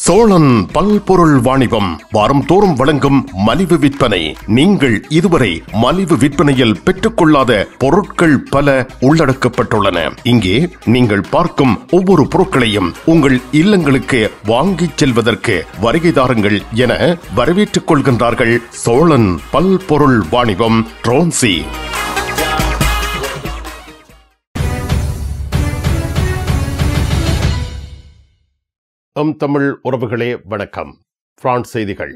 சோழன் பல்பொருள் வாணிபம் வாரம் தோறும் வழங்கும் மலிவு விற்பனை. நீங்கள் இதுவரை மலிவு விற்பனையில் பெற்றுக்கொள்ளாத பொருட்கள் பல உள்ளடக்கப்பட்டுள்ளன. இங்கே நீங்கள் பார்க்கும் ஒவ்வொரு பொருட்களையும் உங்கள் இல்லங்களுக்கு வாங்கிச் செல்வதற்கு வருகைதாருங்கள் என வரவேற்றுக் கொள்கின்றார்கள் சோழன் பல்பொருள் வாணிபம் ட்ரோன்சி. தமிழ் உறவுகளே வணக்கம். பிரான்ஸ் செய்திகள்.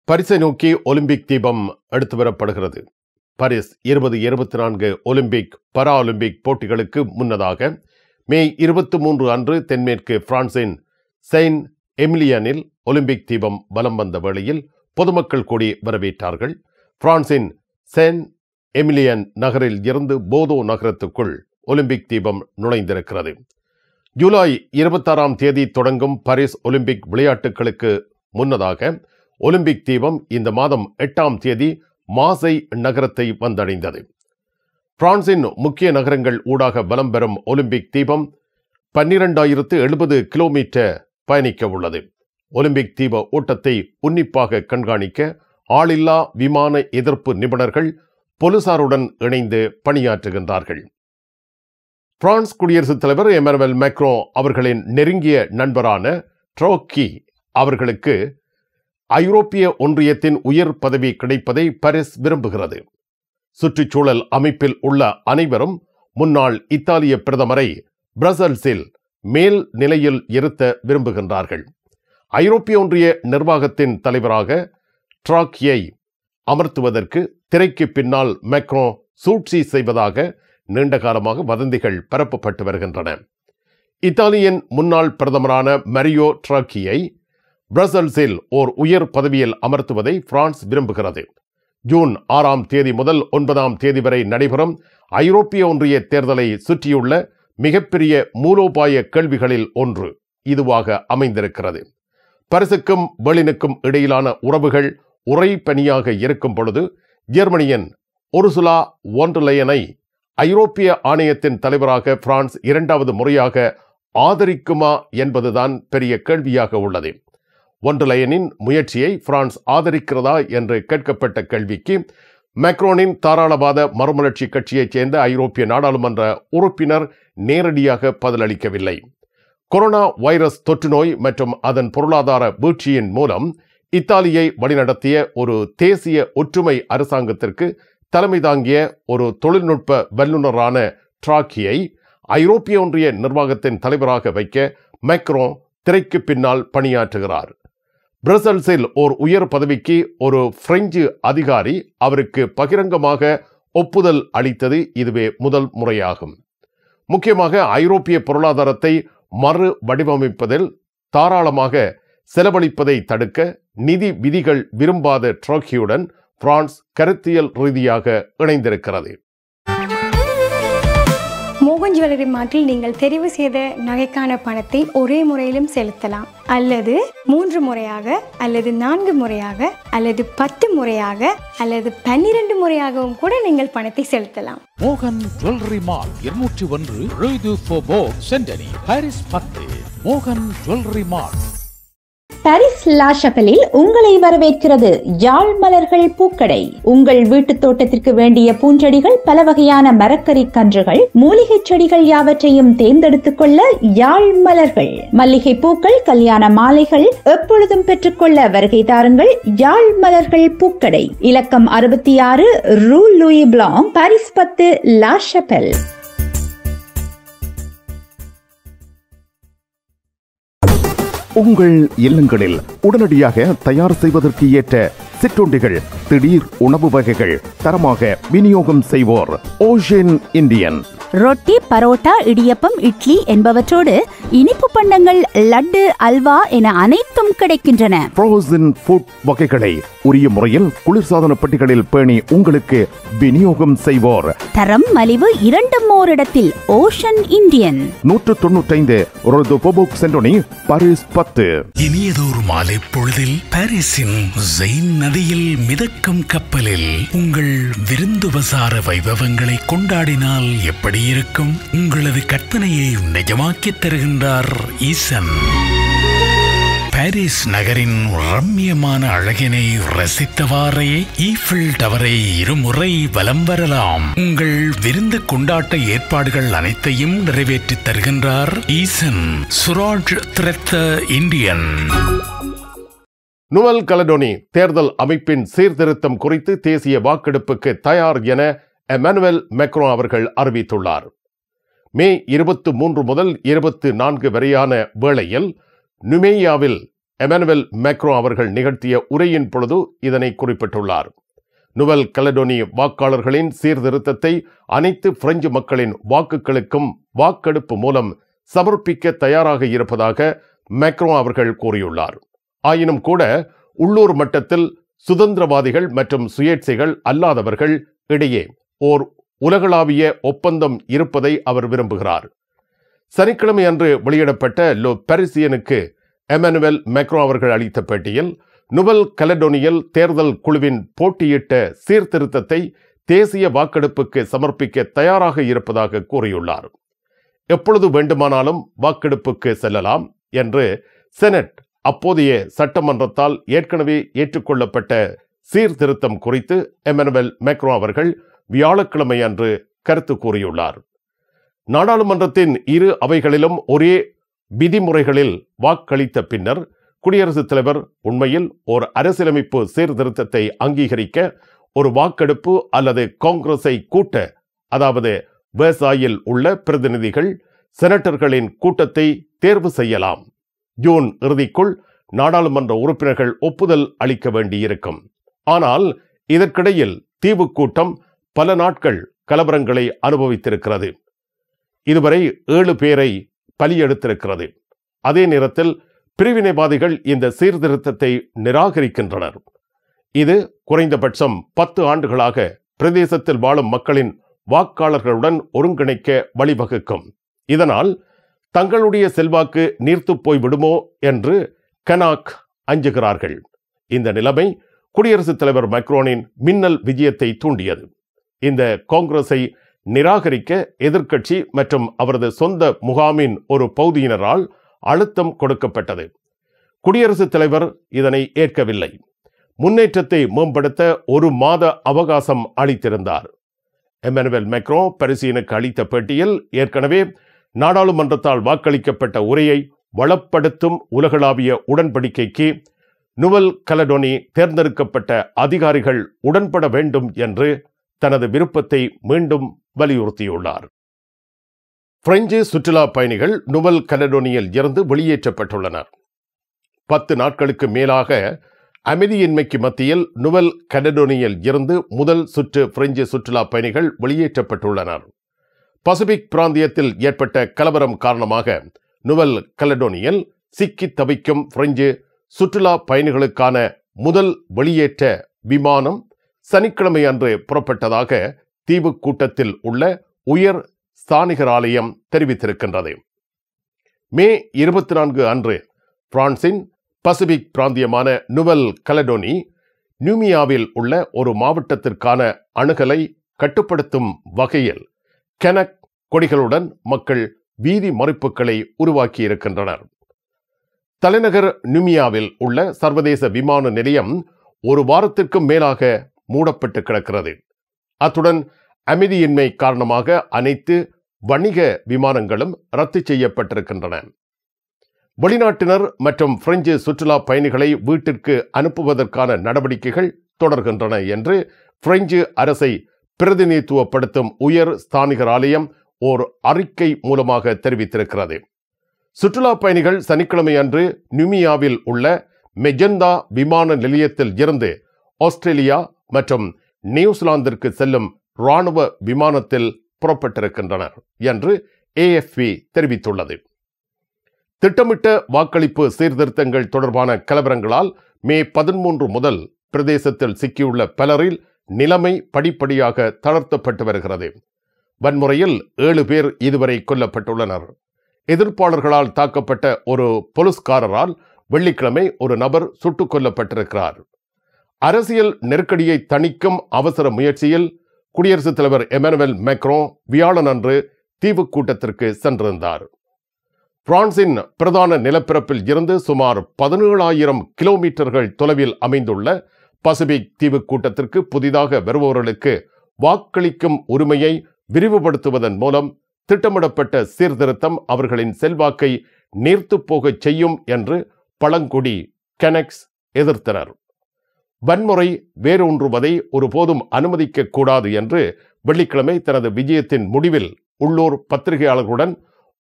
பரிசை நோக்கி ஒலிம்பிக் தீபம் எடுத்து வரப்படுகிறது. பாரிஸ் 2024 ஒலிம்பிக் பாரா ஒலிம்பிக் போட்டிகளுக்கு முன்னதாக மே 23 அன்று தென்மேற்கு பிரான்சின் செயின்ட் எமிலியனில் ஒலிம்பிக் தீபம் வலம் வந்த வேளையில் பொதுமக்கள் கூடி வரவேற்றார்கள். பிரான்சின் செயின்ட் எமிலியன் நகரில் இருந்து போதோ நகரத்துக்குள் ஒலிம்பிக் தீபம் நுழைந்திருக்கிறது. ஜூலை 26ஆம் தேதி தொடங்கும் பாரிஸ் ஒலிம்பிக் விளையாட்டுகளுக்கு முன்னதாக ஒலிம்பிக் தீபம் இந்த மாதம் 8ஆம் தேதி மார்சை நகரத்தை வந்தடைந்தது. பிரான்சின் முக்கிய நகரங்கள் ஊடாக வலம் பெறும் ஒலிம்பிக் தீபம் 12,070 கிலோமீட்டர் பயணிக்க உள்ளது. ஒலிம்பிக் தீப ஓட்டத்தை உன்னிப்பாக கண்காணிக்க ஆளில்லா விமான எதிர்ப்பு நிபுணர்கள் போலீசாருடன் இணைந்து பணியாற்றுகின்றார்கள். பிரான்ஸ் குடியரசுத் தலைவர் எமனுவல் மேக்ரோ அவர்களின் நெருங்கிய நண்பரான ட்ரோக்கி அவர்களுக்கு ஐரோப்பிய ஒன்றியத்தின் உயர் பதவி கிடைப்பதை பாரிஸ் விரும்புகிறது. சுற்றுச்சூழல் அமைப்பில் உள்ள அனைவரும் முன்னாள் இத்தாலிய பிரதமரை பிரசல்ஸில் மேல் நிலையில் இருத்த விரும்புகின்றார்கள். ஐரோப்பிய ஒன்றிய நிர்வாகத்தின் தலைவராக ட்ரோக்கியை அமர்த்துவதற்கு திரைக்கு பின்னால் மேக்ரோ சூழ்ச்சி செய்வதாக நீண்ட காலமாக வதந்திகள் பரப்பப்பட்டு வருகின்றன. இத்தாலியின் முன்னாள் பிரதமரான மரியோ ட்ரோக்கியை பிரசல்ஸில் ஓர் உயர் பதவியில் அமர்த்துவதை பிரான்ஸ் விரும்புகிறது. ஜூன் 6ஆம் தேதி முதல் 9ஆம் தேதி வரை நடைபெறும் ஐரோப்பிய ஒன்றிய தேர்தலை சுற்றியுள்ள மிகப்பெரிய மூலோபாய கேள்விகளில் ஒன்று இதுவாக அமைந்திருக்கிறது. பாரிஸுக்கும் பெர்லினுக்கும் இடையிலான உறவுகள் உறைபனியாக இருக்கும் பொழுது ஜெர்மனியின் உர்சுலா வான் டெர் லெயனை ஐரோப்பிய ஆணையத்தின் தலைவராக பிரான்ஸ் 2வது முறையாக ஆதரிக்குமா என்பதுதான் பெரிய கேள்வியாக உள்ளது. வான் டெர் லெயனின் முயற்சியை பிரான்ஸ் ஆதரிக்கிறதா என்று கேட்கப்பட்ட கேள்விக்கு மேக்ரோனின் தாராளவாத மறுமலர்ச்சி கட்சியைச் சேர்ந்த ஐரோப்பிய நாடாளுமன்ற உறுப்பினர் நேரடியாக பதிலளிக்கவில்லை. கொரோனா வைரஸ் தொற்று நோய் மற்றும் அதன் பொருளாதார வீழ்ச்சியின் மூலம் இத்தாலியை வழிநடத்திய ஒரு தேசிய ஒற்றுமை அரசாங்கத்திற்கு தலைமை தாங்கிய ஒரு தொழில்நுட்ப வல்லுநரான ட்ரோக்கியை ஐரோப்பிய ஒன்றிய நிர்வாகத்தின் தலைவராக வைக்க மேக்ரோ திரைக்கு பின்னால் பணியாற்றுகிறார். பிரசல்ஸில் ஓர் உயர் பதவிக்கு ஒரு பிரெஞ்சு அதிகாரி அவருக்கு பகிரங்கமாக ஒப்புதல் அளித்தது இதுவே முதல் முறையாகும். முக்கியமாக ஐரோப்பிய பொருளாதாரத்தை மறு வடிவமைப்பதில் தாராளமாக செலவழிப்பதை தடுக்க நிதி விதிகள் விரும்பாத ட்ரோக்கியுடன் பிரான்ஸ் கருத்தியல் ரீதியாக இணைந்திருக்கிறது. மோகன் ஜுவல்லரி மார்ட்டில் நீங்கள் தெரிவு செய்த நகைக்கான பணத்தை ஒரே முறையிலும் செலுத்தலாம், அல்லது 3 முறையாக, அல்லது 4 முறையாக, அல்லது 10 முறையாக, அல்லது 12 முறையாகவும் கூட நீங்கள் பணத்தை செலுத்தலாம். மோகன் ஜுவல்லரி மார்ட் 201 Rue du Faubourg Saint-Denis, Paris 10. மோகன் ஜுவல்லரி மார்ட். பாரிஸ் லா ஷப்பலில் உங்களை வரவேற்கிறது யாழ் மலர்கள் பூக்கடை. உங்கள் வீட்டு தோட்டத்திற்கு வேண்டிய பூஞ்செடிகள், பல வகையான மரக்கறி கன்றுகள், மூலிகை செடிகள் யாவற்றையும் தேர்ந்தெடுத்துக் கொள்ள யாழ் மலர்கள். மல்லிகை பூக்கள், கல்யாண மாலைகள் எப்பொழுதும் பெற்றுக்கொள்ள வருகை தாருங்கள் யாழ் மலர்கள் பூக்கடை. இலக்கம் 66 ரூ லூயி பிளாங், பாரிஸ் 10, லா ஷப்பல். உங்கள் இல்லங்களில் உடனடியாக தயார் செய்வதற்கு ஏற்ற சிற்றுண்டிகள், திடீர் உணவு வகைகள் தரமாக விநியோகம் செய்வோர் ஓஷன் இந்தியன். ரொட்டி, பரோட்டா, இடியப்பம், இட்லி என்பவற்றோடு இனிப்பு பண்டங்கள், லட்டு, அல்வா என அனைத்தும் கிடைக்கின்றன. ஃப்ரோசன் ஃபுட் வகைகளை உரிய முறையில் குளிர்சாதன பெட்டிகளில் பேணி உங்களுக்கு விநியோகம் செய்வோர். தரம், மலிவு இரண்டும் ஓரிடத்தில் ocean Indian. 195 Rue du Faubourg Saint-Denis, Paris 10. இனியதொரு மாலை பொழுதில் பாரிஸின் செயின் நதியில் மிதக்கும் கப்பலில் உங்கள் விருந்துபசார வைபவங்களை கொண்டாடினால் எப்படி இருக்கும்? உங்களது கற்பனையை நிஜமாக்கி தருகின்றார் ஈசன். பாரிஸ் நகரின் ரம்மியமான அழகினை ரசித்தவாறே ஈஃபில் டவரை இருமுறை வலம் வரலாம். உங்கள் விருந்து கொண்டாட்ட ஏற்பாடுகள் அனைத்தையும் நிறைவேற்றித் தருகின்றார் ஈசன் சுராஜ் த்ரெத்த இந்தியன். நுவல் கலடோனி தேர்தல் அமைப்பின் சீர்திருத்தம் குறித்து தேசிய வாக்கெடுப்புக்கு தயார் என எமனுவல் மேக்ரோன் அவர்கள் அறிவித்துள்ளார். மே 23 முதல் 24 வரையான வேளையில் நுமேயாவில் எமனுவல் மேக்ரோன் அவர்கள் நிகழ்த்திய உரையின் பொழுது இதனை குறிப்பிட்டுள்ளார். நுவல் கலடோனி வாக்காளர்களின் சீர்திருத்தத்தை அனைத்து பிரெஞ்சு மக்களின் வாக்குகளுக்கும் வாக்கெடுப்பு மூலம் சமர்ப்பிக்க தயாராக இருப்பதாக மேக்ரோன் அவர்கள் கூறியுள்ளார். ஆயினும் கூட உள்ளூர் மட்டத்தில் சுதந்திரவாதிகள் மற்றும் சுயேட்சைகள் அல்லாதவர்கள் இடையே ஓர் உலகளாவிய ஒப்பந்தம் இருப்பதை அவர் விரும்புகிறார். சனிக்கிழமை அன்று வெளியிடப்பட்ட லோ பாரிசியனுக்கு எமனுவல் மேக்ரோன் அவர்கள் அளித்த பேட்டியில் நுவல் கலடோனியில் தேர்தல் குழுவின் போட்டியிட்ட சீர்திருத்தத்தை தேசிய வாக்கெடுப்புக்கு சமர்ப்பிக்க தயாராக இருப்பதாக கூறியுள்ளார். எப்பொழுது வேண்டுமானாலும் வாக்கெடுப்புக்கு செல்லலாம் என்று செனட் அப்போதைய சட்டமன்றத்தால் ஏற்கனவே ஏற்றுக்கொள்ளப்பட்ட சீர்திருத்தம் குறித்து எமனுவல் மேக்ரோன் அவர்கள் வியாழக்கிழமை அன்று கருத்து கூறியுள்ளார். நாடாளுமன்றத்தின் இரு அவைகளிலும் ஒரே விதிமுறைகளில் வாக்களித்த பின்னர் குடியரசுத் தலைவர் உண்மையில் ஒரு அரசியலமைப்பு சீர்திருத்தத்தை அங்கீகரிக்க ஒரு வாக்கெடுப்பு அல்லது காங்கிரஸை கூட்ட, அதாவது வேர்சாயில் உள்ள பிரதிநிதிகள் செனட்டர்களின் கூட்டத்தை தேர்வு செய்யலாம். ஜூன் இறுதிக்குள் நாடாளுமன்ற உறுப்பினர்கள் ஒப்புதல் அளிக்க வேண்டியிருக்கும். ஆனால் இதற்கிடையில் தீவு கூட்டம் பல நாட்கள் கலவரங்களை அனுபவித்திருக்கிறது. இதுவரை 7 பேரை பலியெடுத்திருக்கிறது. அதே நேரத்தில் பிரிவினைவாதிகள் இந்த சீர்திருத்தத்தை நிராகரிக்கின்றனர். இது குறைந்தபட்சம் 10 ஆண்டுகளாக பிரதேசத்தில் வாழும் மக்களின் வாக்காளர்களுடன் ஒருங்கிணைக்க வழிவகுக்கும். இதனால் தங்களுடைய செல்வாக்கு நீர்த்து போய்விடுமோ என்று கனாக் அஞ்சுகிறார்கள். இந்த நிலைமை குடியரசுத் தலைவர் மேக்ரோனின் மின்னல் விஜயத்தை தூண்டியது. இந்த காங்கிரஸை நிராகரிக்க எதிர்க்கட்சி மற்றும் அவரது சொந்த முகாமின் ஒரு பகுதியினரால் அழுத்தம் கொடுக்கப்பட்டது. குடியரசுத் தலைவர் இதனை ஏற்கவில்லை. முன்னேற்றத்தை மேம்படுத்த 1 மாத அவகாசம் அளித்திருந்தார். எமனுவல் மேக்ரோன் பாரிசியனுக்கு அளித்த பேட்டியில் ஏற்கனவே நாடாளுமன்றத்தால் வாக்களிக்கப்பட்ட உரையை வளப்படுத்தும் உலகளாவிய உடன்படிக்கைக்கு நுவல் கலடோனி தேர்ந்தெடுக்கப்பட்ட அதிகாரிகள் உடன்பட வேண்டும் என்று தனது விருப்பத்தை மீண்டும் வலியுறுத்தியுள்ளார். பிரெஞ்சு சுற்றுலா பயணிகள் நுவல் கலடோனியில் இருந்து வெளியேற்றப்பட்டுள்ளனர். 10 நாட்களுக்கு மேலாக அமைதியின்மைக்கு மத்தியில் நுவல் கலடோனியில் இருந்து முதல் சுற்று பிரெஞ்சு சுற்றுலா பயணிகள் வெளியேற்றப்பட்டுள்ளனர். பசிபிக் பிராந்தியத்தில் ஏற்பட்ட கலவரம் காரணமாக நுவல் கலடோனியில் சிக்கி தவிக்கும் பிரெஞ்சு சுற்றுலா பயணிகளுக்கான முதல் வெளியேற்ற விமானம் சனிக்கிழமை அன்று புறப்பட்டதாக தீவு கூட்டத்தில் உள்ள உயர் ஸ்தானிகர் ஆலயம் தெரிவித்திருக்கின்றது. மே 24 அன்று பிரான்சின் பசிபிக் பிராந்தியமான நுவல் கலடோனி நியூமியாவில் உள்ள ஒரு மாவட்டத்திற்கான அணுகலை கட்டுப்படுத்தும் வகையில் கெனக் கொடிகளுடன் மக்கள் வீதி மறிப்புகளை உருவாக்கியிருக்கின்றனர். தலைநகர் நியூமியாவில் உள்ள சர்வதேச விமான நிலையம் 1 வாரத்திற்கும் மேலாக மூடப்பட்டு கிடக்கிறது. அத்துடன் அமைதியின்மை காரணமாக அனைத்து வணிக விமானங்களும் ரத்து செய்யப்பட்டிருக்கின்றன. வெளிநாட்டினர் மற்றும் பிரெஞ்சு சுற்றுலா பயணிகளை வீட்டிற்கு அனுப்புவதற்கான நடவடிக்கைகள் தொடர்கின்றன என்று பிரெஞ்சு அரசை பிரதிநிதித்துவப்படுத்தும் உயர் ஸ்தானிகர் ஆலயம் ஓர் அறிக்கை மூலமாக தெரிவித்திருக்கிறது. சுற்றுலா பயணிகள் சனிக்கிழமை அன்று நியூமியாவில் உள்ள மெஜந்தா விமான நிலையத்தில் இருந்து ஆஸ்திரேலியா மற்றும் நியூசிலாந்திற்கு செல்லும் இராணுவ விமானத்தில் புறப்பட்டிருக்கின்றனர் என்று AFP தெரிவித்துள்ளது. திட்டமிட்ட வாக்களிப்பு சீர்திருத்தங்கள் தொடர்பான கலவரங்களால் மே 13 முதல் பிரதேசத்தில் சிக்கியுள்ள பலரில் நிலைமை படிப்படியாக தளர்த்தப்பட்டு வருகிறது. வன்முறையில் 7 பேர் இதுவரை கொல்லப்பட்டுள்ளனர். எதிர்ப்பாளர்களால் தாக்கப்பட்ட ஒரு போலீஸ்காரரால் வெள்ளிக்கிழமை ஒரு நபர் சுட்டுக் கொல்லப்பட்டிருக்கிறார். அரசியல் நெருக்கடியை தணிக்கும் அவசர முயற்சியில் குடியரசுத் தலைவர் எமனுவல் மேக்ரோன் வியாழன் அன்று தீவு கூட்டத்திற்கு சென்றிருந்தார். பிரான்சின் பிரதான நிலப்பரப்பில் இருந்து சுமார் 17,000 கிலோமீட்டர்கள் தொலைவில் அமைந்துள்ள பசிபிக் தீவு கூட்டத்திற்கு புதிதாக வருபவர்களுக்கு வாக்களிக்கும் உரிமையை விரிவுபடுத்துவதன் மூலம் திட்டமிடப்பட்ட சீர்திருத்தம் அவர்களின் செல்வாக்கை நீர்த்துப் போகச் செய்யும் என்று பழங்குடி கெனக்ஸ் எதிர்த்தனர். வன்முறை வேரூன்றுவதை ஒருபோதும் அனுமதிக்க கூடாது என்று வெள்ளிக்கிழமை தனது விஜயத்தின் முடிவில் உள்ளூர் பத்திரிகையாளர்களுடன்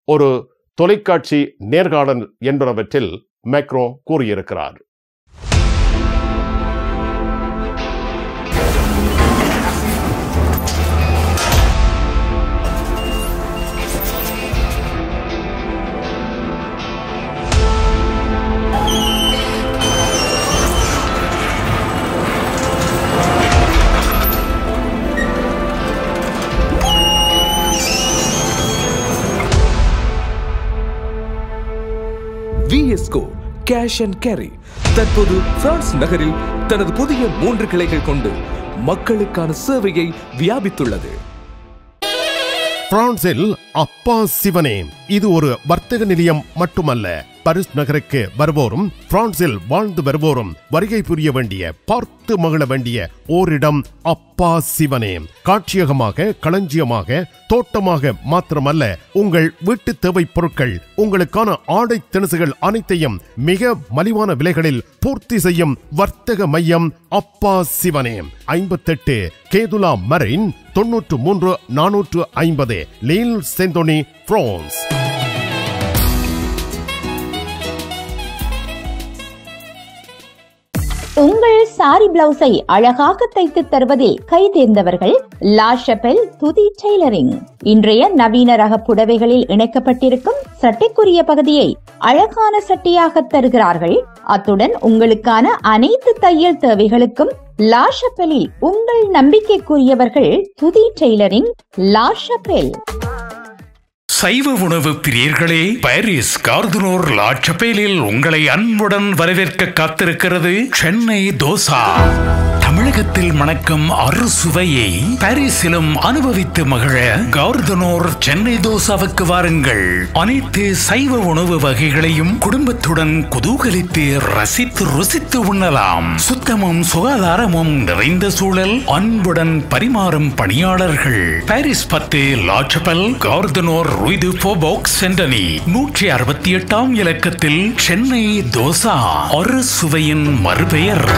ஒரு தொலைக்காட்சி நேர்காணல் என்பனவற்றில் மேக்ரோ கூறியிருக்கிறார். VSCO கேஷ் அண்ட் கேரி தற்போது பிரான்ஸ் நகரில் தனது புதிய 3 கிளைகள் கொண்டு மக்களுக்கான சேவையை வியாபித்துள்ளது. பிரான்சில் அப்பா சிவனே இது ஒரு வர்த்தக நிலையம் மட்டுமல்ல. பாரிஸ் நகருக்கு வருவோரும் பிரான்சில் வாழ்ந்து வருவோரும் வருகை புரிய வேண்டிய, பார்த்து மகிழ வேண்டிய ஓரிடம் அப்பா சிவனே. காட்சியகமாக, களஞ்சியமாக, தோட்டமாக மாத்திரமல்ல, உங்கள் வீட்டு தேவை பொருட்கள், உங்களுக்கான ஆடை திணுசுகள் அனைத்தையும் மிக மலிவான விலைகளில் பூர்த்தி செய்யும் வர்த்தக மையம் அப்பா சிவனே. 58 கேதுலா மரைன் 93 450 லீல் செந்தோனி, பிரான்ஸ். உங்கள் சாரி பிளவுஸை அழகாக தைத்து தருவதில் கை தேர்ந்தவர்கள் லா ஷபெல் துதி டெய்லரிங். இன்றைய நவீன ரக புடவைகளில் இணைக்கப்பட்டிருக்கும் சட்டைக்குரிய பகுதியை அழகான சட்டையாக தருகிறார்கள். அத்துடன் உங்களுக்கான அனைத்து தையல் தேவைகளுக்கும் லா ஷபெலில் உங்கள் நம்பிக்கைக்குரியவர்கள் துதி டெய்லரிங், லா ஷபெல். சைவ உணவு பிரியர்களே, பாரிஸ் கார்துனோர் லா சபேலில் உங்களை அன்புடன் வரவேற்க காத்திருக்கிறது சென்னை தோசா. தமிழகத்தில் மணக்கும் அறுசுவையை பாரிஸிலும் அனுபவித்து மகிழ கார்துனோர் சென்னை தோசாவுக்கு வாருங்கள். அனைத்து சைவ உணவு வகைகளையும் குடும்பத்துடன் குதூகலித்து ரசித்து ருசித்து உண்ணலாம். சுத்தமும் சுகாதாரமும் நிறைந்த சூழல், அன்புடன் பரிமாறும் பணியாளர்கள். பாரிஸ் 10 லா சபெல் கார்துனோர் ரூய் டு ஃபோபோக் சென்டனி 168ஆம் இலக்கத்தில் சென்னை தோசா, அறுசுவையின் மறுபெயர்.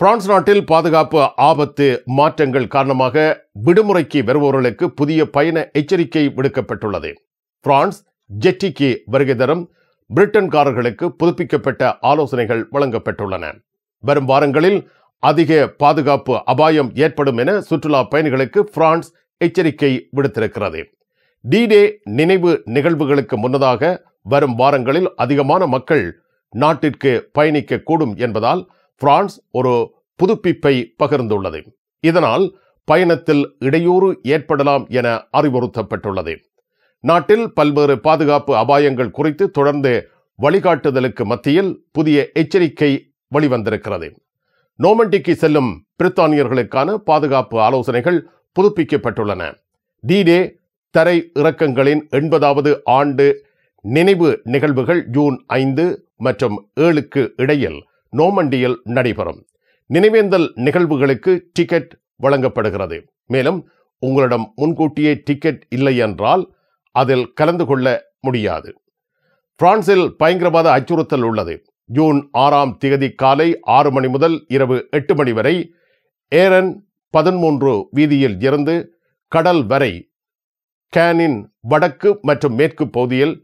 பிரான்ஸ் நாட்டில் பாதுகாப்பு ஆபத்து மாற்றங்கள் காரணமாக விடுமுறைக்கு வருபவர்களுக்கு புதிய பயண எச்சரிக்கை விடுக்கப்பட்டுள்ளது. பிரான்ஸ் ஜெட்டிக்கு வருகை தரும் பிரிட்டன்காரர்களுக்கு புதுப்பிக்கப்பட்ட ஆலோசனைகள் வழங்கப்பட்டுள்ளன. வரும் வாரங்களில் அதிக பாதுகாப்பு அபாயம் ஏற்படும் என சுற்றுலா பயணிகளுக்கு பிரான்ஸ் எச்சரிக்கை விடுத்திருக்கிறது. டி-டே நினைவு நிகழ்வுகளுக்கு முன்னதாக வரும் வாரங்களில் அதிகமான மக்கள் நாட்டிற்கு பயணிக்க கூடும் என்பதால் பிரான்ஸ் ஒரு புதுப்பிப்பை பகிர்ந்துள்ளது. இதனால் பயணத்தில் இடையூறு ஏற்படலாம் என அறிவுறுத்தப்பட்டுள்ளது. நாட்டில் பல்வேறு பாதுகாப்பு அபாயங்கள் குறித்து தொடர்ந்து வழிகாட்டுதலுக்கு மத்தியில் புதிய எச்சரிக்கை வெளிவந்திருக்கிறது. நோமண்டிக்கு செல்லும் பிரித்தானியர்களுக்கான பாதுகாப்பு ஆலோசனைகள் புதுப்பிக்கப்பட்டுள்ளன. டி-டே தரை இறக்கங்களின் 80வது ஆண்டு நினைவு நிகழ்வுகள் ஜூன் 5 மற்றும் 7க்கு இடையில் நோமண்டியில் நடைபெறும். நினைவேந்தல் நிகழ்வுகளுக்கு டிக்கெட் வழங்கப்படுகிறது. மேலும் உங்களிடம் முன்கூட்டியே டிக்கெட் இல்லை என்றால் அதில் கலந்து கொள்ள முடியாது. பிரான்சில் பயங்கரவாத அச்சுறுத்தல் உள்ளது. ஜூன் 6ஆம் தேதி காலை 6 மணி முதல் இரவு 8 மணி வரை ஏரன் 13 வீதியில் இருந்து கடல் வரை கேனின் வடக்கு மற்றும் மேற்கு பகுதியில்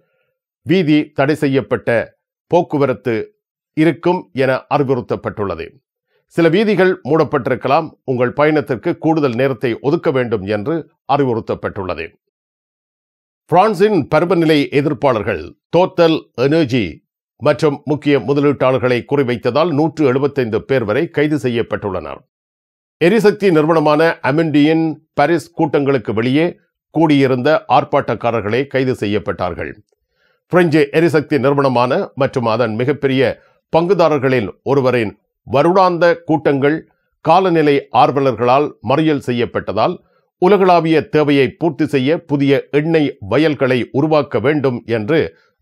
வீதி தடை செய்யப்பட்ட போக்குவரத்து இருக்கும் என அறிவுறுத்தப்பட்டுள்ளது. சில வீதிகள் மூடப்பட்டிருக்கலாம். உங்கள் பயணத்திற்கு கூடுதல் நேரத்தை ஒதுக்க வேண்டும் என்று அறிவுறுத்தப்பட்டுள்ளது. பிரான்சின் பருவநிலை எதிர்ப்பாளர்கள் டோட்டல் எனர்ஜி மற்றும் முக்கிய முதலீட்டாளர்களை குறிவைத்ததால் 175 பேர் வரை கைது செய்யப்பட்டுள்ளனர். எரிசக்தி நிறுவனமான அமெண்டியின் பாரிஸ் கூட்டங்களுக்கு வெளியே கூடியிருந்த ஆர்ப்பாட்டக்காரர்களே கைது செய்யப்பட்டார்கள். பிரெஞ்சு எரிசக்தி நிறுவனமான மற்றும் அதன் மிகப்பெரிய பங்குதாரர்களில் ஒருவரின் வருடாந்த கூட்டங்கள் காலநிலை ஆர்வலர்களால் மறியல் செய்யப்பட்டதால் உலகளாவிய தேவையை பூர்த்தி செய்ய புதிய எண்ணெய் வயல்களை உருவாக்க வேண்டும் என்று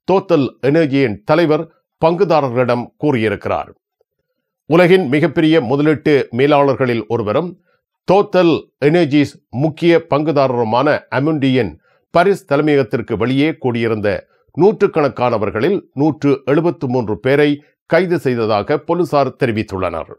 டோட்டல் எனர்ஜியின் தலைவர் பங்குதாரர்களிடம் கூறியிருக்கிறார். உலகின் மிகப்பெரிய முதலீட்டு மேலாளர்களில் ஒருவரும் டோட்டல் எனர்ஜிஸ் முக்கிய பங்குதாரருமான அமுண்டியின் பாரிஸ் தலைமையகத்திற்கு வெளியே கூடியிருந்த நூற்றுக்கணக்கானவர்களில் 173 பேரை கைது செய்ததாக போலீசார் தெரிவித்துள்ளனர்.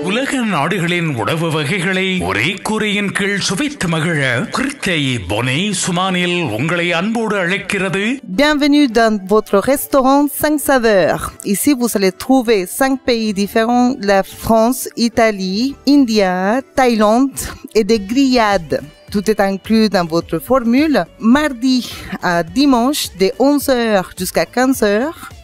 உலக நாடுகளின் உணவு வகைகளை ஒரே கூரையின் கீழ் சுவைத்து மகிழ கிருத்தை பொனே சுமானில் உங்களை அன்போடு அழைக்கிறது. Bienvenue dans votre restaurant 5 saveurs. Ici vous allez trouver 5 pays différents, la France, Italie, India, Thaïlande et des grillades. Tout est inclus dans votre formule. Mardi à dimanche, de 11h jusqu'à 15h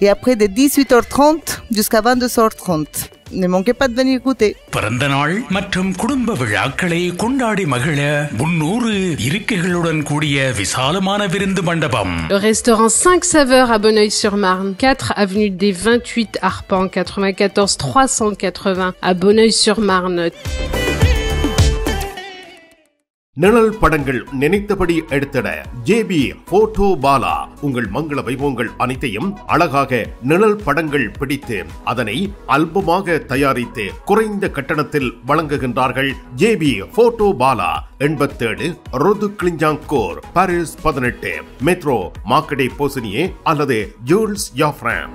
et après de 18h30 jusqu'à 22h30. Ne manquez pas de venir goûter. பிறந்த நாள் மற்றும் குடும்ப விழாக்களை கொண்டாடி மகிழ 300 இருக்கைகளுடன் கூடிய விசாலமான விருந்து மண்டபம். Le restaurant 5 saveurs à Bonneuil-sur-Marne, 4 avenue des 28 Arpents, 94 380 à Bonneuil-sur-Marne. நிழல் படங்கள் நினைத்தபடி எடுத்திட ஜேபி போட்டோ பாலா உங்கள் மங்கள வைபவங்கள் அனைத்தையும் அழகாக நிழல் படங்கள் பிடித்து அதனை ஆல்பமாக தயாரித்து குறைந்த கட்டணத்தில் வழங்குகின்றார்கள். ஜேபி போட்டோ பாலா 87 ரோது கிளிஞ்சாங்கோர், பாரிஸ் 18, மெட்ரோ மார்க்கெட் போசினியே அல்லது ஜூல்ஸ் யாஃப்ராம்.